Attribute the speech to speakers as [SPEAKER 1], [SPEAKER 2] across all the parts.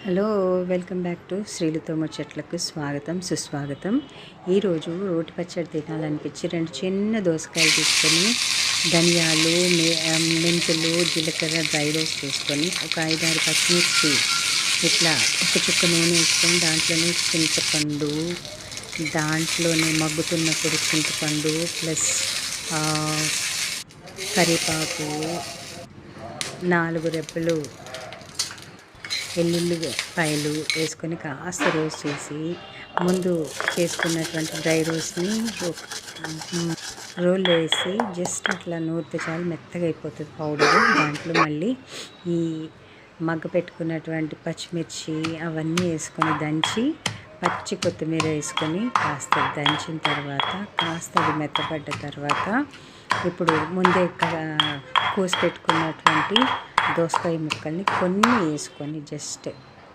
[SPEAKER 1] Hello, welcome back to శ్రీలతో ముచ్చట్లకు స్వాగతం సుస్వాగతం. ఈరోజు రోటి పచ్చడి తినాలనిపించి 2 చిన్న దోసకాయలు తీసుకొని ధనియాలు, మెంతులు, జీలకర్ర, డ్రై రోస్ట్ వేసుకొని ఒక 5-6 పచ్చిమిర్చి ఇట్లా ఒక చుక్క నూనె వేసుకొని దాంట్లోనే చింతపండు, దాంట్లోనే మగ్గుతున్నప్పుడు చింతపండు ప్లస్ కరివేపాకు, 4 రెబ్బలు ఎల్లుల్లిపాయలు వేసుకొని కాస్త రోస్ట్ చేసి ముందు చేసుకున్నటువంటి డ్రై రోస్ట్ని రోల్లో వేసి జస్ట్ అట్లా నూరితే చాలు మెత్తగా అయిపోతుంది పౌడరు. దాంట్లో మళ్ళీ ఈ మగ్గ పెట్టుకున్నటువంటి పచ్చిమిర్చి అవన్నీ వేసుకొని దంచి పచ్చి కొత్తిమీర వేసుకొని కాస్త దంచిన తర్వాత కాస్త అది మెత్తపడ్డ తర్వాత ఇప్పుడు ముందే కోసి పెట్టుకున్నటువంటి దోసకాయ ముక్కల్ని కొన్ని వేసుకొని జస్ట్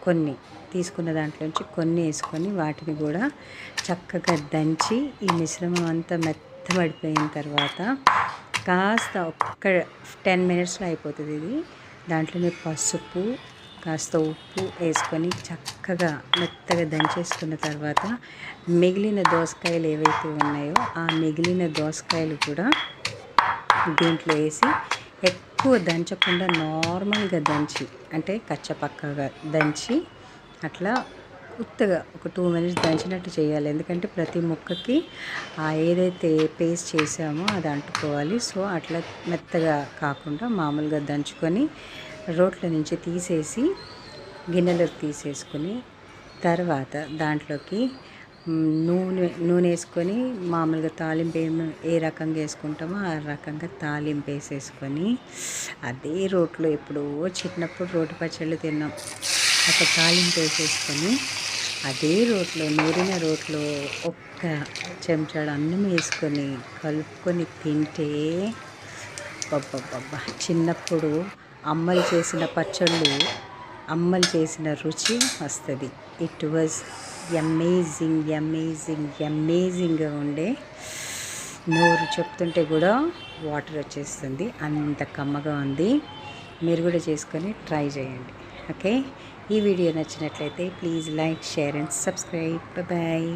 [SPEAKER 1] కొన్ని తీసుకున్న దాంట్లోంచి కొన్ని వేసుకొని వాటిని కూడా చక్కగా దంచి ఈ మిశ్రమం అంతా మెత్తబడిపోయిన తర్వాత కాస్త ఒక్క 10 మినిట్స్లో అయిపోతుంది ఇది. దాంట్లోనే పసుపు కాస్త ఉప్పు వేసుకొని చక్కగా మెత్తగా దంచేసుకున్న తర్వాత మిగిలిన దోసకాయలు ఏవైతే ఉన్నాయో ఆ మిగిలిన దోసకాయలు కూడా దీంట్లో వేసి ఎక్కువ దంచకుండా నార్మల్గా దంచి అంటే కచ్చపక్కగా దంచి అట్లా ఉత్తగా ఒక 2 మినిట్స్ దంచినట్టు చేయాలి. ఎందుకంటే ప్రతి ముక్కకి ఏదైతే పేస్ట్ చేసామో అది అంటుకోవాలి. సో అట్లా మెత్తగా కాకుండా మామూలుగా దంచుకొని రోట్ల నుంచి తీసేసి గిన్నెలోకి తీసేసుకొని తర్వాత దాంట్లోకి నూనె వేసుకొని మామూలుగా తాలింపు ఏ రకంగా వేసుకుంటామో ఆ రకంగా తాలింపు వేసేసుకొని అదే రోట్లో ఎప్పుడో చిన్నప్పుడు రోటి పచ్చళ్ళు తిన్నాం. అక్కడ తాలింపు వేసేసుకొని అదే రోట్లో నూరిన రోట్లో ఒక్క చెంచాడు అన్నం వేసుకొని కలుపుకొని తింటే బబ్బబ్బబ్బా, చిన్నప్పుడు అమ్మలు చేసిన పచ్చళ్ళు, అమ్మలు చేసిన రుచి వస్తుంది. ఇట్ వాజ్ అమేజింగ్గా ఉండే. నోరు చెప్తుంటే కూడా వాటర్ వచ్చేస్తుంది, అంత కమ్మగా ఉంది. మీరు కూడా చేసుకొని ట్రై చేయండి. ఓకే, ఈ వీడియో నచ్చినట్లయితే please like, share and subscribe. Bye.